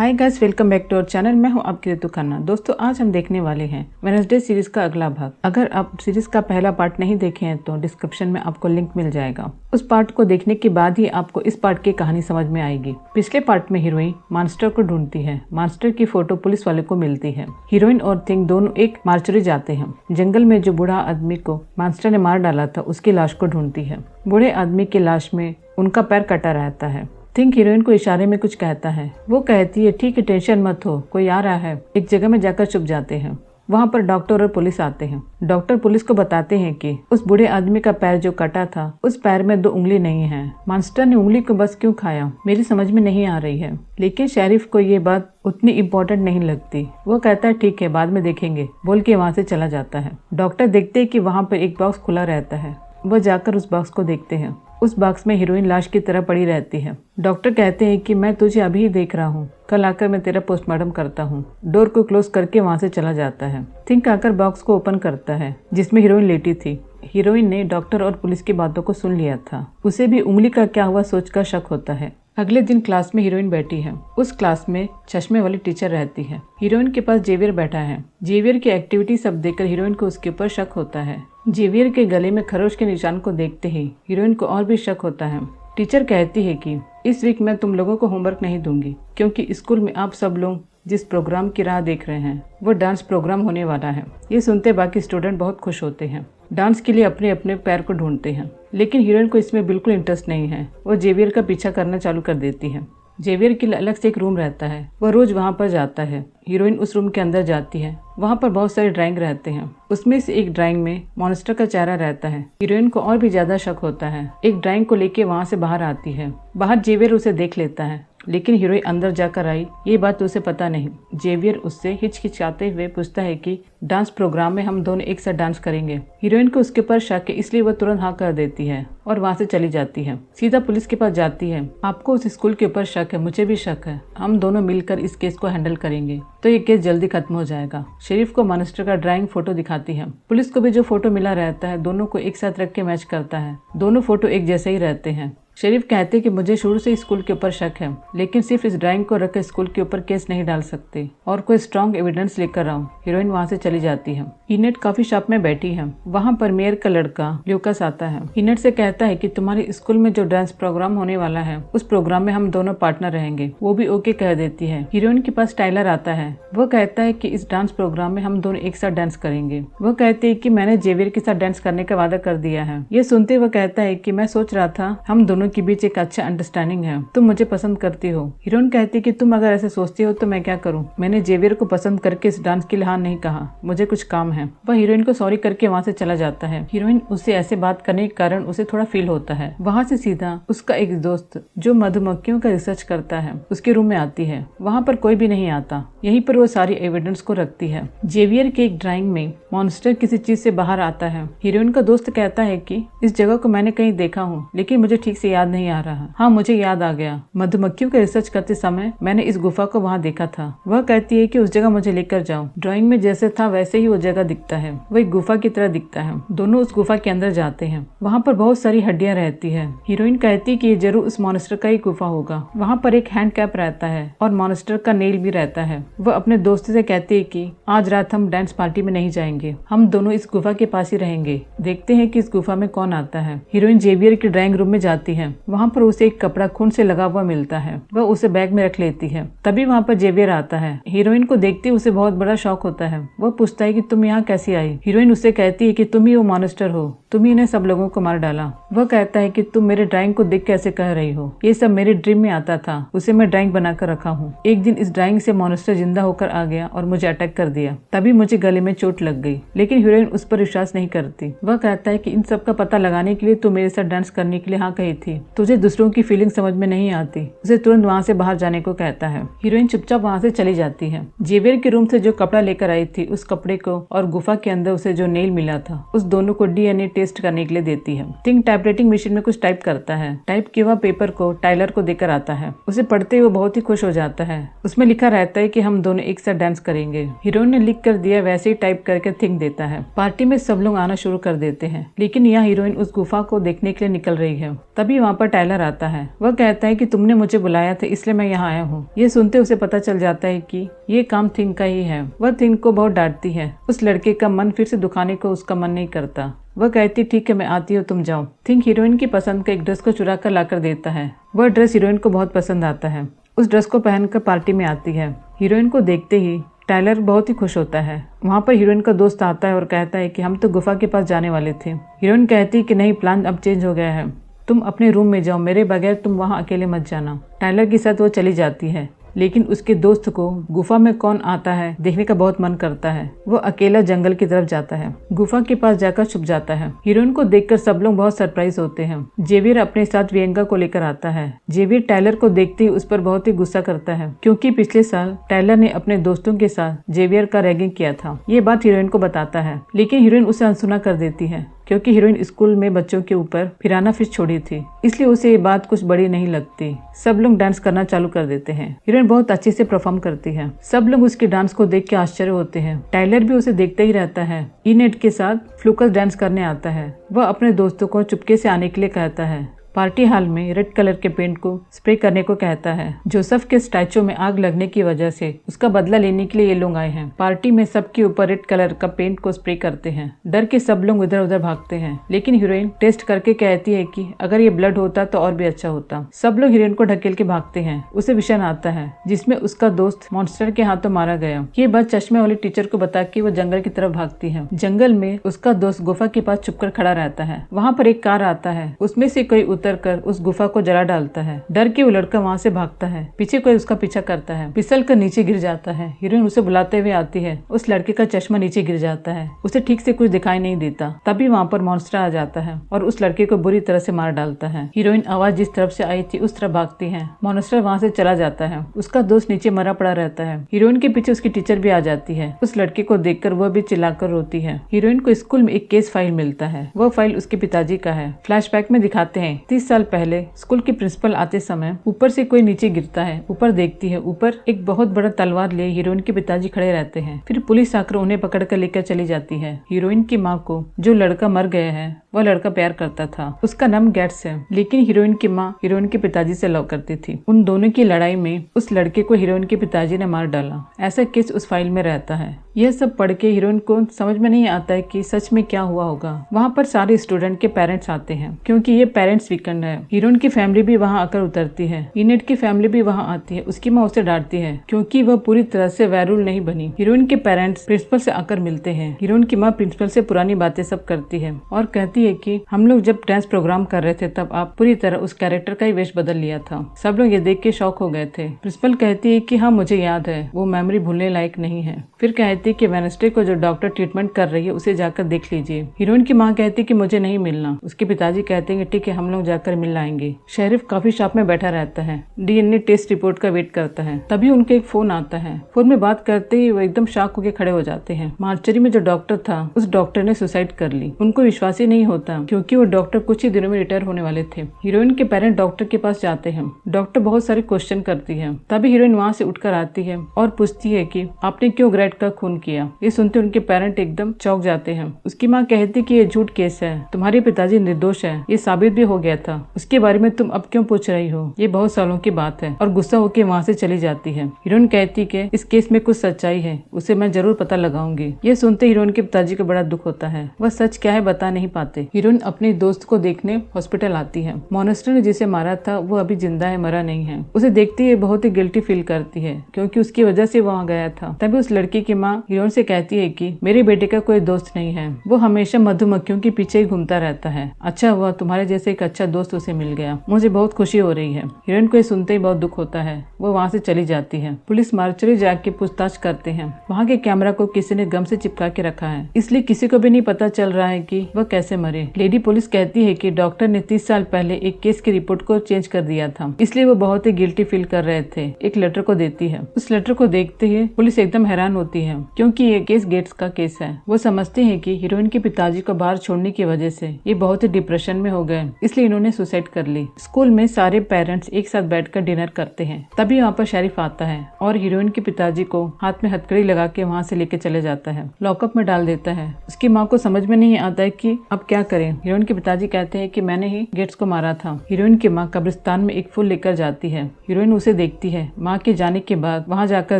Hi guys, welcome back to our channel. मैं हूं आपकी ऋतु खन्ना। दोस्तों, आज हम देखने वाले हैं वेडनेसडे सीरीज का अगला भाग। अगर आप सीरीज का पहला पार्ट नहीं देखे हैं तो डिस्क्रिप्शन में आपको लिंक मिल जाएगा। उस पार्ट को देखने के बाद ही आपको इस पार्ट की कहानी समझ में आएगी। पिछले पार्ट में हीरोइन मॉन्स्टर को ढूंढती है। मॉन्स्टर की फोटो पुलिस वाले को मिलती है। हीरोइन और थिंग दोनों एक मार्चरी जाते हैं। जंगल में जो बूढ़ा आदमी को मॉन्स्टर ने मार डाला था उसकी लाश को ढूंढती है। बूढ़े आदमी की लाश में उनका पैर कटा रहता है। थिंक हीरोइन को इशारे में कुछ कहता है। वो कहती है, ठीक है, टेंशन मत हो, कोई आ रहा है। एक जगह में जाकर छुप जाते हैं। वहाँ पर डॉक्टर और पुलिस आते हैं। डॉक्टर पुलिस को बताते हैं कि उस बूढ़े आदमी का पैर जो कटा था उस पैर में 2 उंगली नहीं है। मॉन्स्टर ने उंगली को बस क्यों खाया, मेरी समझ में नहीं आ रही है। लेकिन शेरिफ को ये बात उतनी इम्पोर्टेंट नहीं लगती। वो कहता है, ठीक है, बाद में देखेंगे, बोल के वहाँ से चला जाता है। डॉक्टर देखते है कि वहाँ पर एक बॉक्स खुला रहता है। वो जाकर उस बॉक्स को देखते हैं। उस बॉक्स में हीरोइन लाश की तरह पड़ी रहती है। डॉक्टर कहते हैं कि मैं तुझे अभी ही देख रहा हूँ, कल आकर मैं तेरा पोस्टमार्टम करता हूँ। डोर को क्लोज करके वहाँ से चला जाता है। थिंक आकर बॉक्स को ओपन करता है जिसमें हीरोइन लेटी थी। हीरोइन ने डॉक्टर और पुलिस की बातों को सुन लिया था। उसे भी उंगली का क्या हुआ सोचकर शक होता है। अगले दिन क्लास में हीरोइन बैठी है। उस क्लास में चश्मे वाली टीचर रहती है। हीरोइन के पास जेवियर बैठा है। जेवियर की एक्टिविटी सब देखकर हीरोइन को उसके ऊपर शक होता है। जेवियर के गले में खरोच के निशान को देखते ही हीरोइन को और भी शक होता है। टीचर कहती है कि इस वीक मैं तुम लोगों को होमवर्क नहीं दूंगी क्योंकि स्कूल में आप सब लोग जिस प्रोग्राम की राह देख रहे हैं वो डांस प्रोग्राम होने वाला है। ये सुनते बाकी स्टूडेंट बहुत खुश होते हैं। डांस के लिए अपने अपने पैर को ढूंढते हैं। लेकिन हीरोइन को इसमें बिल्कुल इंटरेस्ट नहीं है। वो जेवियर का पीछा करना चालू कर देती है। जेवियर के लिए अलग से एक रूम रहता है। वह रोज वहाँ पर जाता है। हीरोइन उस रूम के अंदर जाती है। वहाँ पर बहुत सारे ड्राइंग रहते हैं। उसमें से एक ड्राइंग में मॉन्स्टर का चेहरा रहता है। हीरोइन को और भी ज्यादा शक होता है। एक ड्राइंग को लेके वहाँ से बाहर आती है। बाहर जेवियर उसे देख लेता है, लेकिन हीरोइन अंदर जाकर आई ये बात उसे पता नहीं। जेवियर उससे हिचकिचाते हुए पूछता है कि डांस प्रोग्राम में हम दोनों एक साथ डांस करेंगे। हीरोइन को उसके ऊपर शक है, इसलिए वह तुरंत हाँ कर देती है और वहाँ से चली जाती है। सीधा पुलिस के पास जाती है। आपको उस स्कूल के ऊपर शक है, मुझे भी शक है, हम दोनों मिलकर इस केस को हैंडल करेंगे तो ये केस जल्दी खत्म हो जाएगा। शेरिफ को मॉन्स्टर का ड्राइंग फोटो दिखाती है। पुलिस को भी जो फोटो मिला रहता है दोनों को एक साथ रख के मैच करता है। दोनों फोटो एक जैसे ही रहते हैं। शेरिफ कहते हैं कि मुझे शुरू से स्कूल के ऊपर शक है, लेकिन सिर्फ इस ड्राइंग को रखकर स्कूल के ऊपर केस नहीं डाल सकते और कोई स्ट्रॉन्ग एविडेंस लेकर आओ। हीरोइन वहाँ से चली जाती है। इनेट कॉफी शॉप में बैठी है। वहाँ पर मेयर का लड़का ल्यूकस आता है। इनेट से कहता है कि तुम्हारे स्कूल में जो डांस प्रोग्राम होने वाला है उस प्रोग्राम में हम दोनों पार्टनर रहेंगे। वो भी ओके कह देती है। हीरोइन के पास टाइलर आता है। वो कहता है कि इस डांस प्रोग्राम में हम दोनों एक साथ डांस करेंगे। वो कहते है कि मैंने जेवियर के साथ डांस करने का वादा कर दिया है। ये सुनते वो कहता है कि मैं सोच रहा था हम दोनों के बीच एक अच्छा अंडरस्टैंडिंग है, तुम मुझे पसंद करती हो। हीरोइन कहती है कि तुम अगर ऐसे सोचती हो तो मैं क्या करूं, मैंने जेवियर को पसंद करके इस डांस के लिए हाँ नहीं कहा, मुझे कुछ काम है। वह हीरोइन को सॉरी करके वहाँ से चला जाता है। हीरोइन उससे ऐसे बात करने के कारण उसे थोड़ा फील होता है। वहाँ से सीधा उसका एक दोस्त जो मधुमक्खियों का रिसर्च करता है उसके रूम में आती है। वहाँ पर कोई भी नहीं आता। यहीं पर वो सारी एविडेंस को रखती है। जेवियर के एक ड्राइंग में मॉन्स्टर किसी चीज से बाहर आता है। हीरोइन का दोस्त कहता है कि इस जगह को मैंने कहीं देखा हूँ, लेकिन मुझे ठीक से याद नहीं आ रहा। हाँ, मुझे याद आ गया, मधुमक्खियों का रिसर्च करते समय मैंने इस गुफा को वहाँ देखा था। वह कहती है कि उस जगह मुझे लेकर जाओ। ड्राइंग में जैसे था वैसे ही वो जगह दिखता है। वो एक गुफा की तरह दिखता है। दोनों उस गुफा के अंदर जाते हैं। वहाँ पर बहुत सारी हड्डियाँ रहती है। हीरोइन कहती है कि ये जरूर उस मॉन्स्टर का ही गुफा होगा। वहाँ पर एक हैंड कैप रहता है और मॉन्स्टर का नेल भी रहता है। वह अपने दोस्त से कहती है कि आज रात हम डांस पार्टी में नहीं जाएंगे, हम दोनों इस गुफा के पास ही रहेंगे। देखते हैं कि इस गुफा में कौन आता है। हीरोइन जेवियर के ड्राइंग रूम में जाती है। वहाँ पर उसे एक कपड़ा खून से लगा हुआ मिलता है। वह उसे बैग में रख लेती है। तभी वहाँ पर जेवियर आता है। हीरोइन को देखते उसे बहुत बड़ा शौक होता है। वह पूछता है कि तुम यहाँ कैसी आई। हीरोइन उससे कहती है कि तुम ही वो मॉन्स्टर हो, तुम ही ने सब लोगों को मार डाला। वह कहता है कि तुम मेरे ड्राइंग को देख कैसे कह रही हो, ये सब मेरे ड्रीम में आता था, उसे मैं ड्राइंग बनाकर रखा हूँ। एक दिन इस ड्राइंग से मॉन्स्टर जिंदा होकर आ गया और मुझे अटैक कर दिया, तभी मुझे गले में चोट लग गई। लेकिन हीरोइन उस पर विश्वास नहीं करती। वह कहता है कि इन सब का पता लगाने के लिए तू मेरे साथ डांस करने के लिए हाँ कही थी, तुझे दूसरों की फीलिंग समझ में नहीं आती। उसे तुरंत वहाँ से बाहर जाने को कहता है। हीरोइन चुपचाप वहाँ से चली जाती है। जेवियर के रूम से जो कपड़ा लेकर आई थी उस कपड़े को और गुफा के अंदर उसे जो नेल मिला था उस दोनों को DNA टेस्ट करने के लिए देती है। थिंक टाइपराइटिंग मशीन में कुछ टाइप करता है। टाइप किया हुआ पेपर को टाइलर को देकर आता है। उसे पढ़ते हुए बहुत ही खुश हो जाता है। उसमें लिखा रहता है कि हम दोनों एक साथ डांस करेंगे। हीरोइन ने लिख कर दिया वैसे ही टाइप करके थिंक देता है। पार्टी में सब लोग आना शुरू कर देते हैं, लेकिन यहाँ हीरोइन उस गुफा को देखने के लिए निकल रही है। तभी वहाँ पर टाइलर आता है। वह कहता है कि तुमने मुझे बुलाया था इसलिए मैं यहाँ आया हूँ। ये सुनते उसे पता चल जाता है कि ये काम थिंग का ही है। वह थिंग को बहुत डांटती है। उस लड़के का मन फिर से दुखाने को उसका मन नहीं करता। वह कहती ठीक है मैं आती हूँ, तुम जाओ। थिंग हीरोइन की पसंद का एक ड्रेस को चुरा कर लाकर देता है। वह ड्रेस हीरोइन को बहुत पसंद आता है। उस ड्रेस को पहनकर पार्टी में आती है। हीरोइन को देखते ही टाइलर बहुत ही खुश होता है। वहाँ पर हीरोइन का दोस्त आता है और कहता है कि हम तो गुफा के पास जाने वाले थे। हीरोइन कहती है कि नहीं, प्लान अब चेंज हो गया है, तुम अपने रूम में जाओ, मेरे बगैर तुम वहाँ अकेले मत जाना। टाइलर के साथ वो चली जाती है, लेकिन उसके दोस्त को गुफा में कौन आता है देखने का बहुत मन करता है। वो अकेला जंगल की तरफ जाता है। गुफा के पास जाकर छुप जाता है। हीरोइन को देखकर सब लोग बहुत सरप्राइज होते हैं। जेवियर अपने साथ वियंगा को लेकर आता है। जेवियर टाइलर को देखते ही उस पर बहुत ही गुस्सा करता है, क्योंकि पिछले साल टाइलर ने अपने दोस्तों के साथ जेवियर का रैगिंग किया था। ये बात हीरोइन को बताता है, लेकिन हीरोइन उसे अनसुना कर देती है, क्योंकि हीरोइन स्कूल में बच्चों के ऊपर पिराना फिश छोड़ी थी, इसलिए उसे ये बात कुछ बड़ी नहीं लगती। सब लोग डांस करना चालू कर देते हैं। हीरोइन बहुत अच्छे से परफॉर्म करती है। सब लोग उसके डांस को देख के आश्चर्य होते हैं। टाइलर भी उसे देखते ही रहता है। इनेट के साथ फ्लूकस डांस करने आता है। वह अपने दोस्तों को चुपके से आने के लिए कहता है। पार्टी हॉल में रेड कलर के पेंट को स्प्रे करने को कहता है। जोसेफ के स्टैचू में आग लगने की वजह से उसका बदला लेने के लिए ये लोग आए हैं। पार्टी में सबके ऊपर रेड कलर का पेंट को स्प्रे करते हैं। डर के सब लोग इधर उधर भागते हैं, लेकिन हीरोइन टेस्ट करके कहती है कि अगर ये ब्लड होता तो और भी अच्छा होता। सब लोग हीरोइन को ढकेल के भागते हैं। उसे विषण आता है, जिसमें उसका दोस्त मॉन्स्टर के हाथों मारा गया। ये बात चश्मे वाली टीचर को बता के वो जंगल की तरफ भागती है। जंगल में उसका दोस्त गुफा के पास छुपकर खड़ा रहता है। वहाँ पर एक कार आता है, उसमें से कोई उतरकर उस गुफा को जला डालता है। डर के वो लड़का वहाँ से भागता है। पीछे कोई उसका पीछा करता है, फिसल कर नीचे गिर जाता है। हीरोइन उसे बुलाते हुए आती है। उस लड़के का चश्मा नीचे गिर जाता है, उसे ठीक से कुछ दिखाई नहीं देता। तभी वहाँ पर मॉन्स्टर आ जाता है और उस लड़के को बुरी तरह से मार डालता है। हीरोइन आवाज जिस तरफ से आई थी उस तरफ भागती है। मॉन्स्टर वहाँ से चला जाता है। उसका दोस्त नीचे मरा पड़ा रहता है। हीरोइन के पीछे उसकी टीचर भी आ जाती है। उस लड़के को देखकर वह भी चिल्लाकर रोती है। हीरोइन को स्कूल में एक केस फाइल मिलता है। वह फाइल उसके पिताजी का है। फ्लैशबैक में दिखाते हैं 30 साल पहले स्कूल के प्रिंसिपल आते समय ऊपर से कोई नीचे गिरता है। ऊपर देखती है, ऊपर एक बहुत बड़ा तलवार लिए हीरोइन के पिताजी खड़े रहते हैं। फिर पुलिस आकर उन्हें पकड़ कर लेकर चली जाती है। हीरोइन की माँ को जो लड़का मर गया है वह लड़का प्यार करता था। उसका नाम गैट्स है, लेकिन हीरोइन की माँ हीरोइन के पिताजी से लव करती थी। उन दोनों की लड़ाई में उस लड़के को हीरोइन के पिताजी ने मार डाला। ऐसा केस उस फाइल में रहता है। यह सब पढ़ के हीरोइन को समझ में नहीं आता है कि सच में क्या हुआ होगा। वहाँ पर सारे स्टूडेंट के पेरेंट्स आते हैं, क्योंकि ये पेरेंट्स वीकेंड है। हीरोइन की फैमिली भी वहाँ आकर उतरती है। इनेट की फैमिली भी वहाँ आती है। उसकी माँ उसे डांटती है, क्योंकि वह पूरी तरह से वैरूल नहीं बनी। हीरोइन के पेरेंट्स प्रिंसिपल से आकर मिलते हैं। हीरोइन की माँ प्रिंसिपल से पुरानी बातें सब करती है और कहती है कि हम लोग जब डांस प्रोग्राम कर रहे थे तब आप पूरी तरह उस कैरेक्टर का ही वेश बदल लिया था। सब लोग ये देख के शॉक हो गए थे। प्रिंसिपल कहती है कि हाँ मुझे याद है, वो मेमोरी भूलने लायक नहीं है। फिर कहती है कि वेडनेसडे को जो डॉक्टर ट्रीटमेंट कर रही है उसे जाकर देख लीजिए। हीरोइन की माँ कहती है कि मुझे नहीं मिलना। उसके पिताजी कहते हैं कि ठीक है हम लोग जाकर मिल आएंगे। शेरिफ कॉफी शॉप में बैठा रहता है, डीएनए टेस्ट रिपोर्ट का वेट करता है। तभी उनके एक फोन आता है। फोन में बात करते ही वो एकदम शॉक होकर खड़े हो जाते हैं। मार्चरी में जो डॉक्टर था उस डॉक्टर ने सुसाइड कर ली। उनको विश्वास ही नहीं होता, क्योंकि वो डॉक्टर कुछ ही दिनों में रिटायर होने वाले थे। हीरोइन के पेरेंट डॉक्टर के पास जाते हैं। डॉक्टर बहुत सारे क्वेश्चन करती है। तभी हीरोइन वहाँ से उठकर आती है और पूछती है कि आपने क्यों ग्रेट का खून किया। ये सुनते उनके पेरेंट एकदम चौंक जाते हैं। उसकी माँ कहती कि ये झूठ केस है, तुम्हारे पिताजी निर्दोष है, ये साबित भी हो गया था। उसके बारे में तुम अब क्यों पूछ रही हो, ये बहुत सालों की बात है। और गुस्सा होकर वहाँ से चली जाती है। हीरोइन कहती कि इस केस में कुछ सच्चाई है, उसे मैं जरूर पता लगाऊंगी। ये सुनते हीरोइन के पिताजी को बड़ा दुख होता है। वह सच क्या है बता नहीं पाते। हीरोइन अपने दोस्त को देखने हॉस्पिटल आती है। मॉन्स्टर ने जिसे मारा था वो अभी जिंदा है, मरा नहीं है। उसे देखती है बहुत ही गिल्टी फील करती है, क्योंकि उसकी वजह से वहाँ गया था। तभी उस लड़की की माँ हीरोइन से कहती है कि मेरे बेटे का कोई दोस्त नहीं है, वो हमेशा मधुमक्खियों के पीछे ही घूमता रहता है। अच्छा हुआ तुम्हारे जैसे एक अच्छा दोस्त उसे मिल गया, मुझे बहुत खुशी हो रही है। हीरोइन को सुनते ही बहुत दुख होता है। वो वहाँ से चली जाती है। पुलिस मार्चरी जाके पूछताछ करते हैं। वहाँ के कैमरा को किसी ने गम से चिपका के रखा है, इसलिए किसी को भी नहीं पता चल रहा है कि वह कैसे मरे। लेडी पुलिस कहती है कि डॉक्टर ने 30 साल पहले एक केस की रिपोर्ट को चेंज कर दिया था, इसलिए वो बहुत ही गिल्टी फील कर रहे थे। एक लेटर को देती है। उस लेटर को देखते ही पुलिस एकदम हैरान होती है। क्योंकि ये केस गेट्स का केस है। वो समझते हैं कि हीरोइन के पिताजी को बाहर छोड़ने की वजह से ये बहुत ही डिप्रेशन में हो गए, इसलिए इन्होंने सुसाइड कर ली। स्कूल में सारे पेरेंट्स एक साथ बैठकर डिनर करते हैं। तभी वहाँ पर शेरिफ आता है और हीरोइन के पिताजी को हाथ में हथकड़ी लगा के वहाँ से लेके चले जाता है, लॉकअप में डाल देता है। उसकी माँ को समझ में नहीं आता है कि अब क्या करें। हीरोइन के पिताजी कहते हैं कि मैंने ही गेट्स को मारा था। हीरोइन की माँ कब्रिस्तान में एक फूल लेकर जाती है। हीरोइन उसे देखती है। माँ के जाने के बाद वहाँ जाकर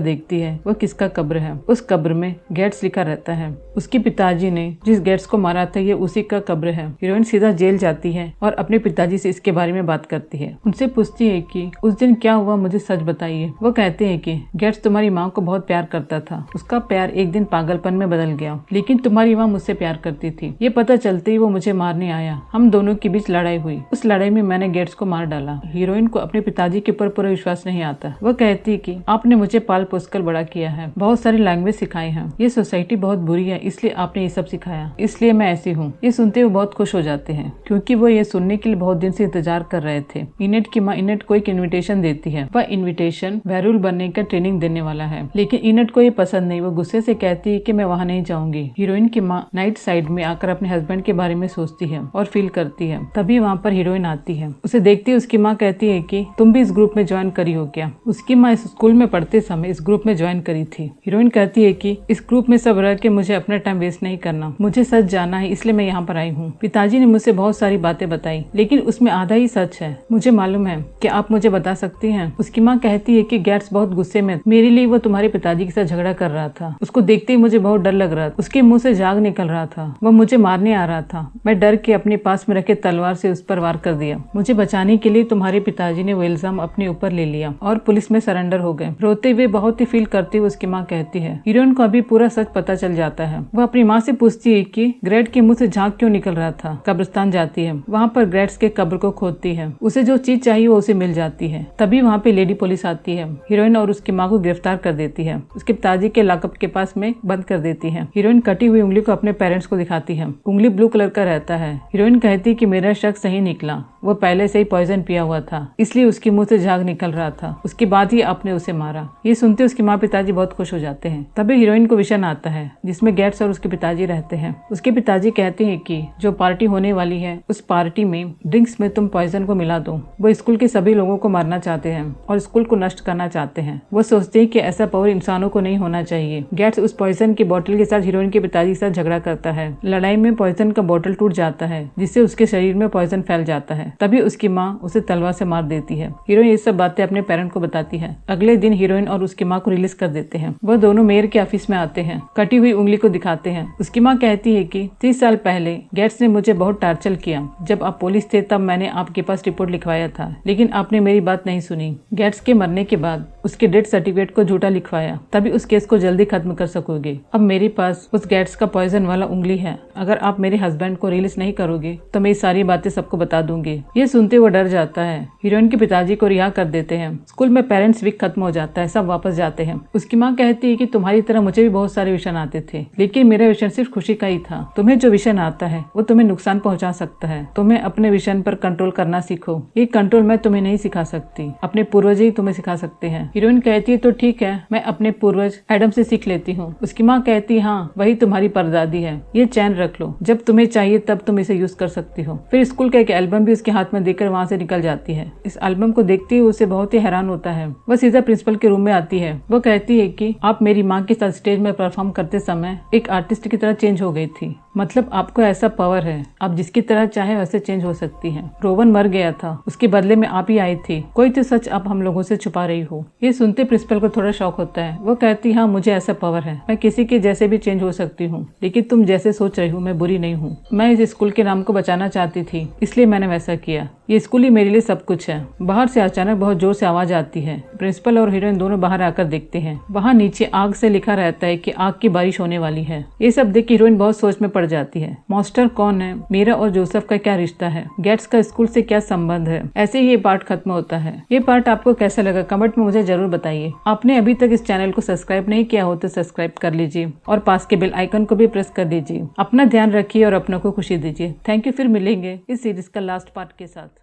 देखती है वो किसका कब्र है। उस कब्र में गेट्स लिखा रहता है। उसके पिताजी ने जिस गेट्स को मारा था ये उसी का कब्र है। हीरोइन सीधा जेल जाती है और अपने पिताजी से इसके बारे में बात करती है। उनसे पूछती है कि उस दिन क्या हुआ, मुझे सच बताइए। वो कहते हैं कि गेट्स तुम्हारी माँ को बहुत प्यार करता था। उसका प्यार एक दिन पागलपन में बदल गया, लेकिन तुम्हारी माँ मुझसे प्यार करती थी। ये पता चलते ही वो मुझे मारने आया। हम दोनों के बीच लड़ाई हुई। उस लड़ाई में मैंने गेट्स को मार डाला। हीरोइन को अपने पिताजी के ऊपर पूरा विश्वास नहीं आता। वो कहती कि आपने मुझे पाल पोस कर बड़ा किया है, बहुत सारी लैंग्वेज सिखाई है। ये सोसाइटी बहुत बुरी है, इसलिए आपने ये सब सिखाया, इसलिए मैं ऐसी हूँ। ये सुनते हुए बहुत खुश हो जाते हैं, क्योंकि वो ये सुनने के लिए बहुत दिन से इंतजार कर रहे थे। इनेट की माँ इनेट को एक इन्विटेशन देती है। वह इन्विटेशन वेरुल बनने का ट्रेनिंग देने वाला है, लेकिन इनेट को ये पसंद नहीं। वो गुस्से से कहती है कि मैं वहाँ नहीं जाऊंगी। हीरोइन की माँ नाइट साइड में आकर अपने हस्बैंड के बारे में सोचती है और फील करती है। तभी वहाँ पर हीरोइन आती है। उसे देखती उसकी माँ कहती है कि तुम भी इस ग्रुप में ज्वाइन करी हो क्या। उसकी माँ इस स्कूल में पढ़ते समय इस ग्रुप में ज्वाइन करी थी। हीरोइन कहती है कि इस ग्रुप में सब रह के मुझे अपना टाइम वेस्ट नहीं करना, मुझे सच जाना है, इसलिए मैं यहाँ पर आई हूँ। पिताजी ने मुझसे बहुत सारी बातें बताई, लेकिन उसमें आधा ही सच है। मुझे मालूम है, क्या आप मुझे बता सकती हैं। उसकी माँ कहती है कि गेट्स बहुत गुस्से में, मेरे लिए वो तुम्हारे पिताजी के साथ झगड़ा कर रहा था। उसको देखते ही मुझे बहुत डर लग रहा था। उसके मुंह से जाग निकल रहा था। वो मुझे मारने आ रहा था। मैं डर के अपने पास में रखे तलवार से उस पर वार कर दिया। मुझे बचाने के लिए तुम्हारे पिताजी ने वो इल्जाम अपने ऊपर ले लिया और पुलिस में सरेंडर हो गए। रोते हुए बहुत ही फील करते हुए उसकी माँ कहती है। हीरोइन को अभी पूरा सच पता चल जाता है। वो अपनी माँ से पूछती है कि ग्रेड के मुंह से झाग क्यों निकल रहा था। कब्रिस्तान जाती है। वहाँ पर ग्रेड्स के कब्र को खोदती है। उसे जो चीज चाहिए वो उसे मिल जाती है। तभी वहाँ पे लेडी पुलिस आती है। हीरोइन और उसकी माँ को गिरफ्तार कर देती है। उसके पिताजी के लॉकअप के पास में बंद कर देती है। हीरोइन कटी हुई उंगली को अपने पेरेंट्स को दिखाती है। उंगली ब्लू कलर का रहता है। हीरोइन कहती कि मेरा शक सही निकला, वो पहले से ही पॉइजन पिया हुआ था, इसलिए उसके मुंह से झाग निकल रहा था। उसके बाद ही आपने उसे मारा। ये सुनते उसकी माँ पिताजी बहुत खुश हो जाते हैं। तभी हीरोइन को विजन आता है जिसमें गेट्स और उसके पिताजी रहते हैं। उसके पिताजी कहते हैं कि जो पार्टी होने वाली है उस पार्टी में ड्रिंक्स में तुम पॉइजन को मिला दो। वो स्कूल के सभी लोगों को मारना चाहते हैं और स्कूल को नष्ट करना चाहते हैं। वो सोचते हैं कि ऐसा पावर इंसानों को नहीं होना चाहिए। गेट्स उस पॉइजन की बोतल के साथ हीरोइन के पिताजी के साथ झगड़ा करता है। लड़ाई में पॉइजन का बोतल टूट जाता है, जिससे उसके शरीर में पॉइजन फैल जाता है। तभी उसकी माँ उसे तलवार से मार देती है। हीरोइन ये सब बातें अपने पेरेंट को बताती है। अगले दिन हीरोइन और उसकी माँ को रिलीज कर देते हैं। वह दोनों मेयर के ऑफिस में आते हैं। कटी हुई उंगली को दिखाते हैं। उसकी माँ कहती है कि 30 साल पहले गेट्स ने मुझे बहुत टार्चर किया। जब आप पुलिस थे तब मैंने आपके पास रिपोर्ट लिखवाया था, लेकिन आपने मेरी बात नहीं सुनी। गेट्स के मरने के बाद उसके डेथ सर्टिफिकेट को झूठा लिखवाया, तभी उस केस को जल्दी खत्म कर सकोगे। अब मेरे पास उस गेट्स का पॉइजन वाला उंगली है। अगर आप मेरे हस्बैंड को रिलीज नहीं करोगे तो मैं सारी बातें सबको बता दूंगी। ये सुनते वो डर जाता है। हीरोइन के पिताजी को रिहा कर देते हैं। स्कूल में पेरेंट्स वीक खत्म हो जाता है, सब वापस जाते हैं। उसकी माँ कहती है कि तुम्हारी तरह मुझे भी बहुत सारे विषण आते थे, लेकिन मेरा विषण सिर्फ खुशी का ही था। तुम्हें जो विषण आता है वो तुम्हें नुकसान पहुंचा सकता है। तुम्हें अपने विषण पर कंट्रोल करना सीखो। ये कंट्रोल मैं तुम्हें नहीं सिखा सकती, अपने पूर्वज ही तुम्हें सिखा सकते हैं। हीरोइन कहती है तो ठीक है, मैं अपने पूर्वज एडम से सीख लेती हूँ। उसकी माँ कहती है हाँ, वही तुम्हारी परदादी है, ये चैन रख लो, जब तुम्हें चाहिए तब तुम इसे यूज कर सकती हो। फिर स्कूल का एक एल्बम भी उसके हाथ में देकर वहाँ से निकल जाती है। इस एल्बम को देखते ही उसे बहुत ही हैरान होता है। वह सीधा प्रिंसिपल के रूम में आती है। वो कहती है कि आप मेरी माँ के साथ स्टेज में परफॉर्म करते समय एक आर्टिस्ट की तरह चेंज हो गई थी। मतलब आपको ऐसा पावर है, आप जिसकी तरह चाहे वैसे चेंज हो सकती हैं। रोवन मर गया था, उसके बदले में आप ही आई थी। कोई तो सच आप हम लोगों से छुपा रही हो। ये सुनते प्रिंसिपल को थोड़ा शौक होता है। वो कहती हाँ, मुझे ऐसा पावर है, मैं किसी के जैसे भी चेंज हो सकती हूँ, लेकिन तुम जैसे सोच रही हो मैं बुरी नहीं हूँ। मैं इस स्कूल के नाम को बचाना चाहती थी, इसलिए मैंने वैसा किया। ये स्कूल ही मेरे लिए सब कुछ है। बाहर से अचानक बहुत जोर से आवाज आती है। प्रिंसिपल और हीरोइन दोनों बाहर आकर देखते हैं। वहाँ नीचे आग से लिखा रहता है कि आग की बारिश होने वाली है। ये सब देख हीरोइन बहुत सोच में पड़ जाती है। मास्टर कौन है, मीरा और जोसेफ का क्या रिश्ता है, गेट्स का स्कूल से क्या संबंध है। ऐसे ही ये पार्ट खत्म होता है। ये पार्ट आपको कैसा लगा कमेंट में मुझे जरूर बताइए। आपने अभी तक इस चैनल को सब्सक्राइब नहीं किया हो तो सब्सक्राइब कर लीजिए और पास के बेल आइकन को भी प्रेस कर दीजिए। अपना ध्यान रखिए और अपनों को खुशी दीजिए। Thank you. फिर मिलेंगे इस सीरीज का लास्ट पार्ट के साथ।